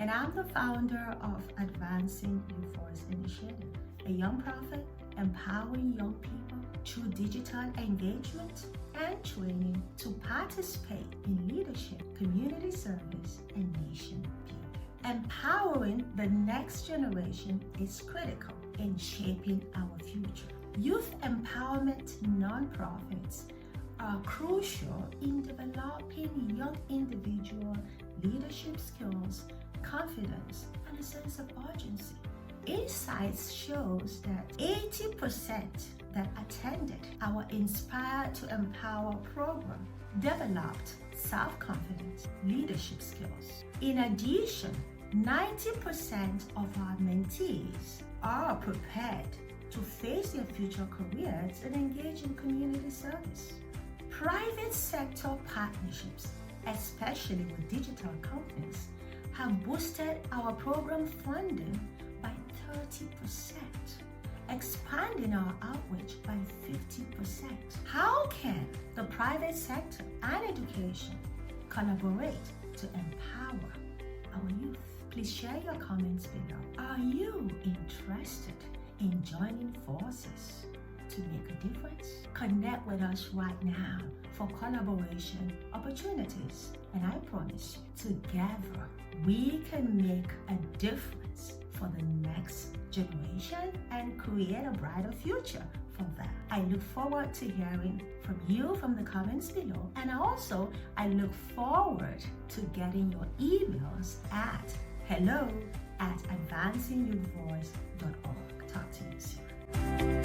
and I'm the founder of Advancing Youth Voice Initiative, a young profit empowering young people through digital engagement and training to participate in leadership, community service, and nation building. Empowering the next generation is critical in shaping our future. Youth empowerment nonprofits are crucial in developing young individual leadership skills, confidence, and a sense of urgency. Insights shows that 80% that attended our InspireToEmpower program developed self-confidence, leadership skills. In addition, 90% of our mentees are prepared to face their future careers and engage in community service. Private sector partnerships, especially with digital companies, have boosted our program funding by 30%, expanding our outreach by 50%. How can the private sector and education collaborate to empower our youth? Please share your comments below. Are you interested in joining forces to make a difference? Connect with us right now for collaboration opportunities, and I promise you, together we can make a difference for the next generation and create a brighter future for them. I look forward to hearing from you from the comments below, and also I look forward to getting your emails at hello@advancingyouthvoice.org. Talk to you soon.